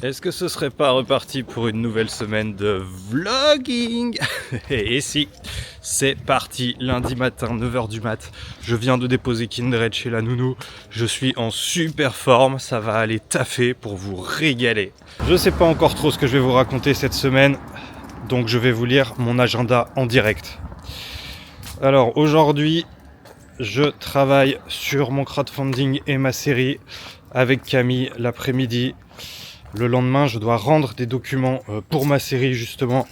Est-ce que ce serait pas reparti pour une nouvelle semaine de vlogging? Et si, c'est parti, lundi matin, 9h du mat. Je viens de déposer Kindred chez la nounou. Je suis en super forme, ça va aller taffer pour vous régaler. Je sais pas encore trop ce que je vais vous raconter cette semaine, donc je vais vous lire mon agenda en direct. Alors aujourd'hui, je travaille sur mon crowdfunding et ma série avec Camille l'après-midi. Le lendemain, je dois rendre des documents pour ma série justement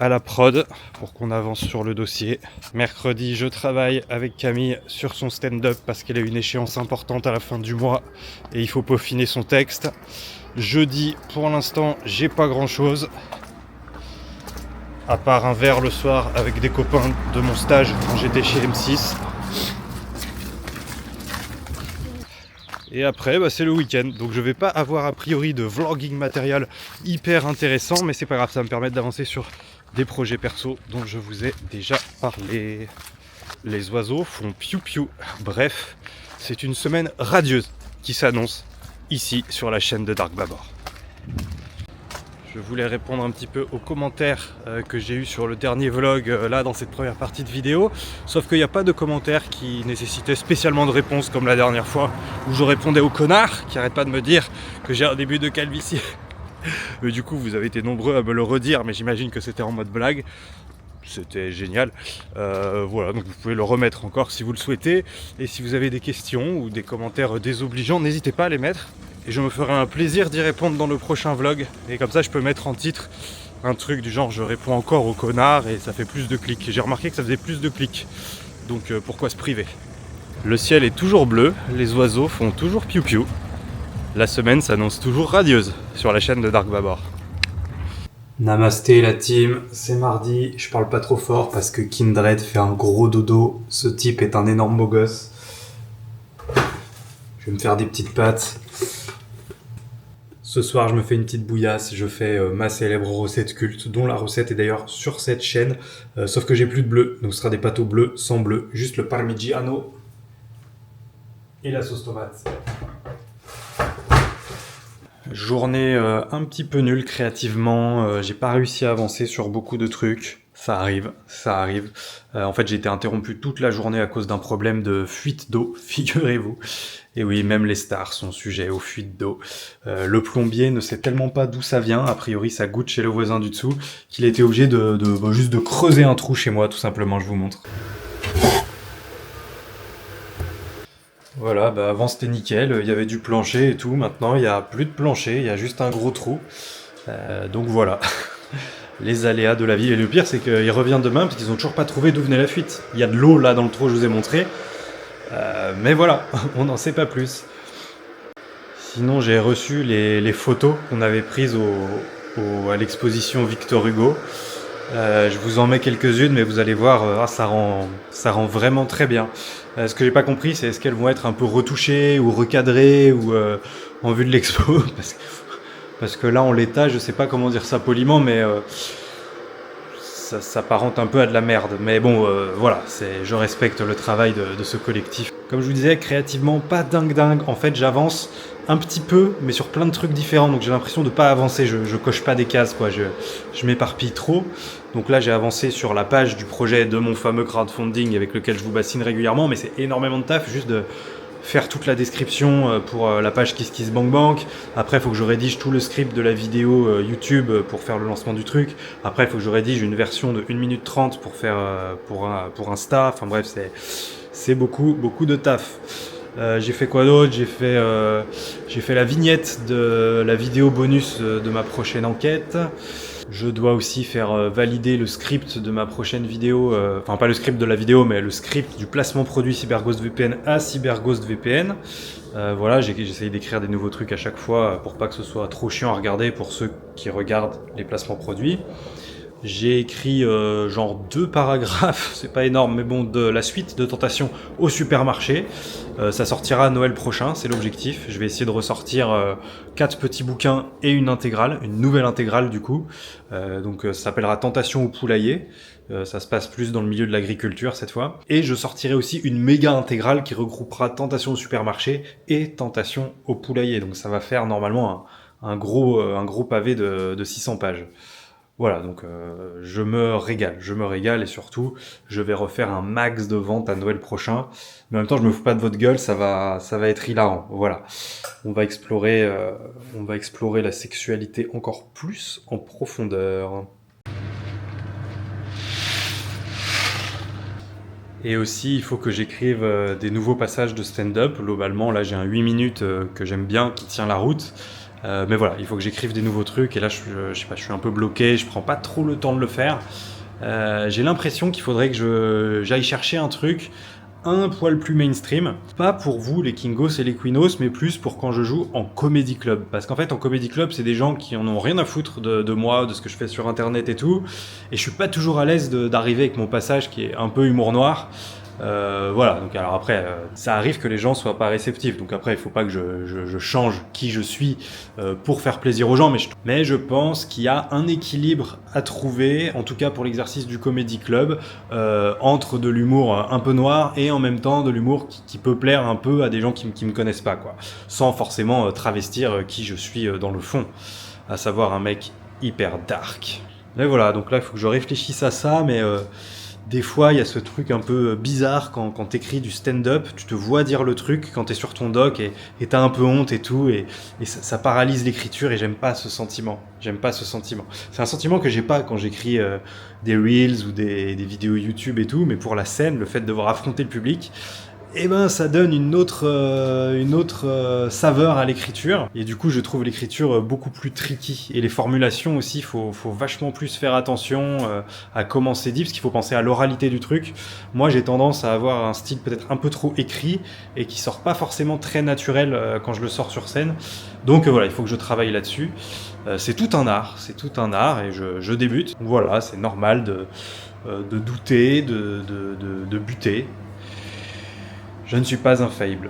à la prod pour qu'on avance sur le dossier. Mercredi, je travaille avec Camille sur son stand-up parce qu'elle a une échéance importante à la fin du mois et il faut peaufiner son texte. Jeudi, pour l'instant, j'ai pas grand-chose à part un verre le soir avec des copains de mon stage quand j'étais chez M6. Et après, c'est le week-end, donc je vais pas avoir a priori de vlogging matériel hyper intéressant, mais c'est pas grave, ça va me permettre d'avancer sur des projets perso dont je vous ai déjà parlé. Les oiseaux font piou-piou. Bref, c'est une semaine radieuse qui s'annonce ici sur la chaîne de Dark Babor. Je voulais répondre un petit peu aux commentaires que j'ai eu sur le dernier vlog là dans cette première partie de vidéo. Sauf qu'il n'y a pas de commentaires qui nécessitaient spécialement de réponse comme la dernière fois où je répondais aux connards qui n'arrêtent pas de me dire que j'ai un début de calvitie. Mais du coup vous avez été nombreux à me le redire, mais j'imagine que c'était en mode blague. C'était génial. Voilà, donc vous pouvez le remettre encore si vous le souhaitez. Et si vous avez des questions ou des commentaires désobligeants, n'hésitez pas à les mettre. Et je me ferai un plaisir d'y répondre dans le prochain vlog. Et comme ça, je peux mettre en titre un truc du genre « Je réponds encore aux connards » et ça fait plus de clics. J'ai remarqué que ça faisait plus de clics. Donc pourquoi se priver? Le ciel est toujours bleu, les oiseaux font toujours piou-piou. La semaine s'annonce toujours radieuse sur la chaîne de Dark Babor. Namasté la team, c'est mardi, je parle pas trop fort parce que Kindred fait un gros dodo, ce type est un énorme beau gosse. Je vais me faire des petites pâtes. Ce soir je me fais une petite bouillasse, je fais ma célèbre recette culte, dont la recette est d'ailleurs sur cette chaîne, sauf que j'ai plus de bleu, donc ce sera des pâtes au bleu sans bleu, juste le parmigiano et la sauce tomate. Journée un petit peu nulle créativement, j'ai pas réussi à avancer sur beaucoup de trucs, ça arrive. En fait j'ai été interrompu toute la journée à cause d'un problème de fuite d'eau, figurez-vous. Et oui, même les stars sont sujets aux fuites d'eau. Le plombier ne sait tellement pas d'où ça vient, a priori ça goûte chez le voisin du dessous, qu'il a été obligé juste de creuser un trou chez moi tout simplement, je vous montre. Voilà, avant c'était nickel, il y avait du plancher et tout, maintenant il n'y a plus de plancher, il y a juste un gros trou. Donc voilà, les aléas de la vie. Et le pire c'est qu'il revient demain parce qu'ils n'ont toujours pas trouvé d'où venait la fuite. Il y a de l'eau là dans le trou, je vous ai montré. Mais voilà, on n'en sait pas plus. Sinon j'ai reçu les photos qu'on avait prises à l'exposition Victor Hugo. Je vous en mets quelques-unes, mais vous allez voir, ça rend vraiment très bien. Ce que j'ai pas compris, c'est est-ce qu'elles vont être un peu retouchées ou recadrées ou en vue de l'expo parce que là, en l'état, je sais pas comment dire ça poliment, mais ça s'apparente un peu à de la merde. Mais bon, voilà, je respecte le travail de ce collectif. Comme je vous disais, créativement, pas dingue. En fait, j'avance un petit peu, mais sur plein de trucs différents. Donc j'ai l'impression de pas avancer. Je coche pas des cases, quoi. Je m'éparpille trop. Donc là, j'ai avancé sur la page du projet de mon fameux crowdfunding avec lequel je vous bassine régulièrement. Mais c'est énormément de taf, juste de faire toute la description pour la page KissKissBankBank. Après, il faut que je rédige tout le script de la vidéo YouTube pour faire le lancement du truc. Après, il faut que je rédige une version de 1 minute 30 pour faire pour Insta. Enfin bref, c'est beaucoup de taf. J'ai fait quoi d'autre? J'ai fait la vignette de la vidéo bonus de ma prochaine enquête. Je dois aussi faire valider le script de ma prochaine vidéo, enfin pas le script de la vidéo, mais le script du placement produit CyberGhostVPN à CyberGhostVPN. Voilà, j'essaye d'écrire des nouveaux trucs à chaque fois pour pas que ce soit trop chiant à regarder pour ceux qui regardent les placements produits. J'ai écrit genre 2 paragraphes, c'est pas énorme, mais bon, de la suite de Tentation au supermarché. Ça sortira à Noël prochain, c'est l'objectif. Je vais essayer de ressortir 4 petits bouquins et une intégrale, une nouvelle intégrale du coup. Donc ça s'appellera Tentation au poulailler. Ça se passe plus dans le milieu de l'agriculture cette fois. Et je sortirai aussi une méga intégrale qui regroupera Tentation au supermarché et Tentation au poulailler. Donc ça va faire normalement un gros pavé de 600 pages. Voilà, donc je me régale et surtout, je vais refaire un max de ventes à Noël prochain. Mais en même temps, je me fous pas de votre gueule, ça va être hilarant. Voilà, on va explorer la sexualité encore plus en profondeur. Et aussi, il faut que j'écrive des nouveaux passages de stand-up. Globalement, là, j'ai un 8 minutes que j'aime bien, qui tient la route. Mais voilà, il faut que j'écrive des nouveaux trucs. Et là, je sais pas, je suis un peu bloqué. Je prends pas trop le temps de le faire. J'ai l'impression qu'il faudrait que j'aille chercher un truc un poil plus mainstream. Pas pour vous, les Kingos et les Queenos, mais plus pour quand je joue en comedy club. Parce qu'en fait, en comedy club, c'est des gens qui en ont rien à foutre de moi, de ce que je fais sur internet et tout. Et je suis pas toujours à l'aise d'arriver avec mon passage qui est un peu humour noir. Voilà, donc alors après, ça arrive que les gens soient pas réceptifs, donc après il faut pas que je change qui je suis pour faire plaisir aux gens, mais je pense qu'il y a un équilibre à trouver, en tout cas pour l'exercice du comedy club, entre de l'humour un peu noir et en même temps de l'humour qui peut plaire un peu à des gens qui me connaissent pas, quoi, sans forcément travestir qui je suis dans le fond, à savoir un mec hyper dark. Mais voilà, donc là il faut que je réfléchisse à ça, mais des fois, il y a ce truc un peu bizarre quand t'écris du stand-up, tu te vois dire le truc quand t'es sur ton doc et t'as un peu honte et tout, et ça paralyse l'écriture et j'aime pas ce sentiment. C'est un sentiment que j'ai pas quand j'écris des reels ou des vidéos YouTube et tout, mais pour la scène, le fait de devoir affronter le public, eh ben ça donne une autre saveur à l'écriture, et du coup je trouve l'écriture beaucoup plus tricky, et les formulations aussi, faut vachement plus faire attention à comment c'est dit, parce qu'il faut penser à l'oralité du truc. Moi j'ai tendance à avoir un style peut-être un peu trop écrit et qui sort pas forcément très naturel quand je le sors sur scène, donc voilà, il faut que je travaille là-dessus. C'est tout un art et je débute, voilà, c'est normal de douter, de buter. Je ne suis pas infaillible.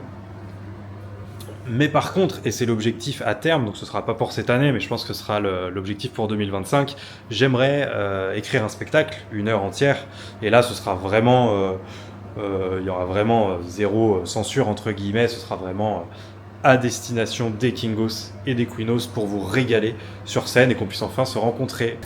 Mais par contre, et c'est l'objectif à terme, donc ce sera pas pour cette année, mais je pense que ce sera l'objectif pour 2025, j'aimerais écrire un spectacle, 1 heure entière, et là ce sera vraiment, il y aura vraiment zéro censure entre guillemets, ce sera vraiment à destination des Kingos et des Queenos pour vous régaler sur scène et qu'on puisse enfin se rencontrer.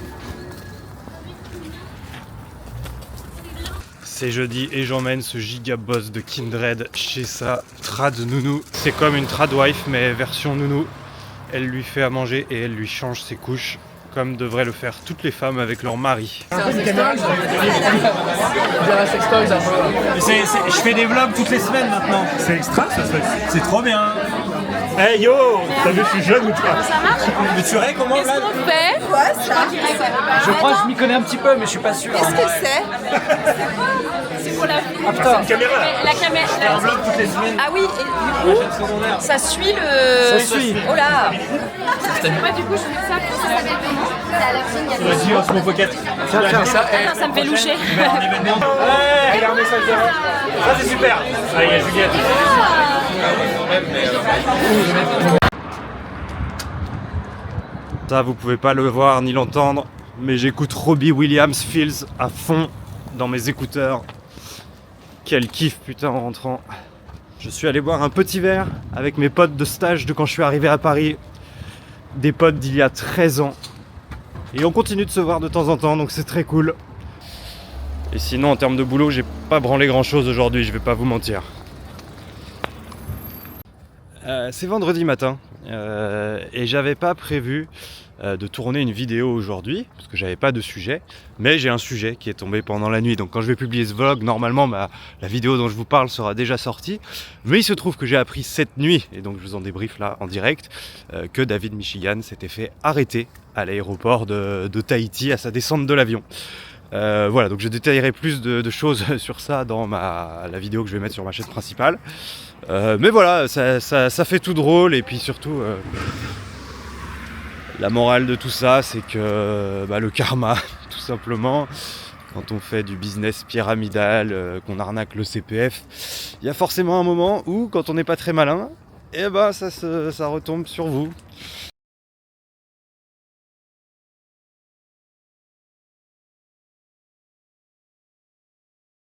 C'est jeudi et j'emmène ce giga boss de Kindred chez sa trad nounou. C'est comme une trad wife mais version nounou. Elle lui fait à manger et elle lui change ses couches comme devraient le faire toutes les femmes avec leur mari. C'est un sextoy, je fais des vlogs toutes les semaines maintenant. C'est extra, c'est trop bien. Hey yo, t'as vu, je suis jeune ou quoi? Ça marche? Mais tu verrais comment Qu'est-ce qu'on fait? Quoi ça? Je crois que je m'y connais un petit peu, mais je suis pas sûr. Qu'est-ce que c'est? C'est pour la Ah putain, caméra. La caméra. je fais un vlog toutes les semaines. Ah oui, et du coup, ça suit le. Ça suit. Oh là! Moi, du coup, je fais ça. Ça s'appelle comment? Vas-y, on se met pocket. Tiens, ça. Attends, ça me fait loucher. Ouais, regarde ça, ça c'est super. Allez, Juliette. Ça, vous pouvez pas le voir ni l'entendre, mais j'écoute Robbie Williams Fields à fond dans mes écouteurs. Quel kiff, putain, en rentrant. Je suis allé boire un petit verre avec mes potes de stage de quand je suis arrivé à Paris. Des potes d'il y a 13 ans. Et on continue de se voir de temps en temps, donc c'est très cool. Et sinon, en termes de boulot, j'ai pas branlé grand chose aujourd'hui, je vais pas vous mentir. C'est vendredi matin et j'avais pas prévu de tourner une vidéo aujourd'hui parce que j'avais pas de sujet, mais j'ai un sujet qui est tombé pendant la nuit, donc quand je vais publier ce vlog, normalement la vidéo dont je vous parle sera déjà sortie, mais il se trouve que j'ai appris cette nuit, et donc je vous en débriefe là en direct, que David Michigan s'était fait arrêter à l'aéroport de Tahiti à sa descente de l'avion. Voilà, donc je détaillerai plus de choses sur ça dans la vidéo que je vais mettre sur ma chaîne principale. Mais voilà, ça fait tout drôle, et puis surtout, la morale de tout ça, c'est que le karma, tout simplement, quand on fait du business pyramidal, qu'on arnaque le CPF, il y a forcément un moment où, quand on n'est pas très malin, ça retombe sur vous.